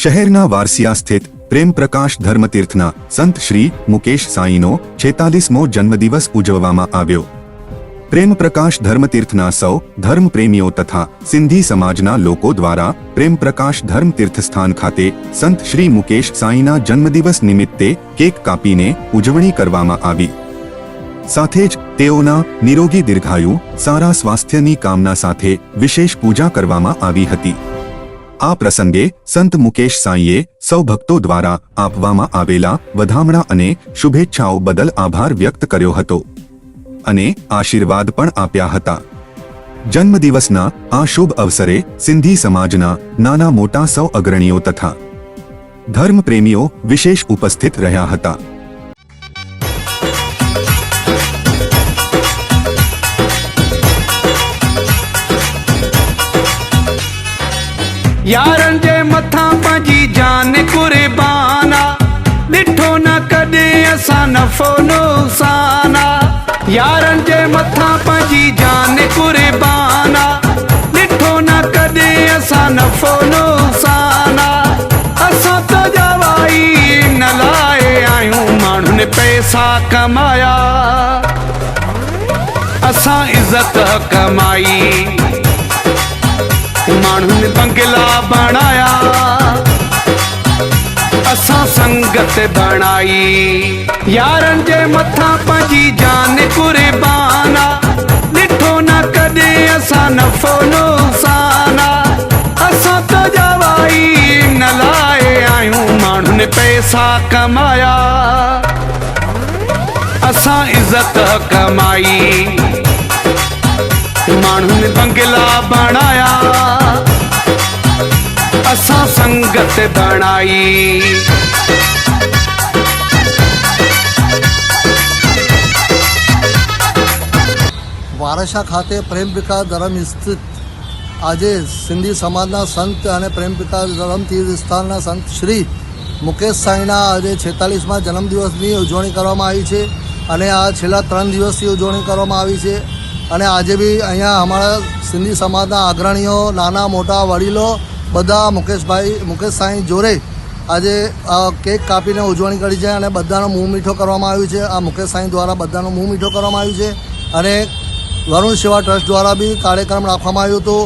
શહેરના વારસિયા સ્થિત પ્રેમ પ્રકાશ ધર્મતીર્થના સંત શ્રી મુકેશ સાંઈનો 46મો જન્મદિવસ ઉજવવામાં આવ્યો। પ્રેમ પ્રકાશ ધર્મતીર્થના સૌ ધર્મપ્રેમીઓ તથા સિંધી સમાજના લોકો દ્વારા પ્રેમ પ્રકાશ ધર્મતીર્થ સ્થાન ખાતે સંત શ્રી મુકેશ સાંઈના જન્મદિવસ નિમિત્તે કેક કાપીને ઉજવણી કરવામાં આવી। સાથે જ તેઓના નિરોગી દીર્ઘાયુ સારા સ્વાસ્થ્યની કામના સાથે વિશેષ પૂજા કરવામાં આવી હતી। આ પ્રસંગે સંત મુકેશ સાંઈએ સૌ ભક્તો દ્વારા આપવામાં આવેલા વધામણા અને શુભેચ્છાઓ બદલ આભાર વ્યક્ત કર્યો હતો અને આશીર્વાદ પણ આપ્યા હતા। જન્મદિવસના આ શુભ અવસરે સિંધી સમાજના નાના મોટા સૌ અગ્રણીઓ તથા ધર્મપ્રેમીઓ વિશેષ ઉપસ્થિત રહ્યા હતા। यारन जे मथा पंहिंजी जान कुर्बाना ॾिठो न कॾहिं असां नफ़ो नुक़साना। यारन जे मथा पंहिंजी जान कुर्बाना ॾिठो न कॾहिं असां नफ़ो नुक़साना। असां त जवाई न लाए आहियूं माण्हुनि पैसा कमाया, असां इज़त कमाई माण्हुनि बंगला बणाया, असां संगत बणाई। यारन जे मथा पंहिंजी जान कुर्बाना ॾिठो न कॾहिं असां नफ़ो नुक़साना। असां त जवाई न लाए आहियूं माण्हुनि पैसा कमाया, असां इज़त कमाई माण्हुनि बंगला बणाया, असां संगत बणाई। વારસા ખાતે પ્રેમ પ્રકાશ ધર્મ સ્થિત આજે સિંધી સમાજના સંત અને પ્રેમ પ્રકાશ ધર્મ તીર્થ સ્થાનના સંત શ્રી મુકેશ સાંઈના આજે 46મા જન્મદિવસની ઉજવણી કરવામાં આવી છે અને આ છેલ્લા 3 દિવસથી ઉજવણી કરવામાં આવી છે। અને આજે બી અહીંયા અમારા સિંધી સમાજના અગ્રણીઓ નાના મોટા વડીલો બધા મુકેશ સાંઈ જોડે આજે કેક કાપીને ઉજવણી કરી છે અને બધાનો મુંહ મીઠો કરવામાં આવ્યું છે। આ મુકેશ સાંઈ દ્વારા બધાનો મુંહ મીઠો કરવામાં આવ્યું છે અને વરુણ સેવા ટ્રસ્ટ દ્વારા બી કાર્યક્રમ રાખવામાં આવ્યો હતો।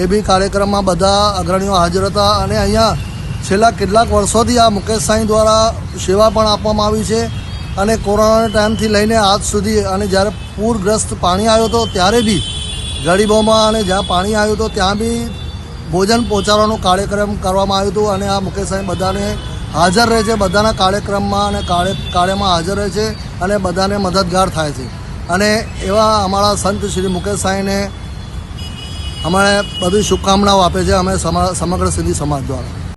એ બી કાર્યક્રમમાં બધા અગ્રણીઓ હાજર હતા અને અહીંયા છેલ્લા કેટલાક વર્ષોથી આ મુકેશ સાંઈ દ્વારા સેવા પણ આપવામાં આવી છે અને કોરોનાના ટાઈમથી લઈને આજ સુધી અને જ્યારે પૂરગ્રસ્ત પાણી આવ્યો હતો ત્યારે બી ગરીબોમાં અને જ્યાં પાણી આવ્યું હતું ત્યાં બી ભોજન પહોંચાડવાનો કાર્યક્રમ કરવામાં આવ્યો હતો અને આ મુકેશ સાંઈ બધાને હાજર રહે છે, બધાના કાર્યક્રમમાં અને કાર્યમાં હાજર રહે છે અને બધાને મદદગાર થાય છે। અને એવા અમારા સંત શ્રી મુકેશ સાંઈને અમારે બધી શુભકામનાઓ આપે છે અમે સમગ્ર સિંધી સમાજ દ્વારા।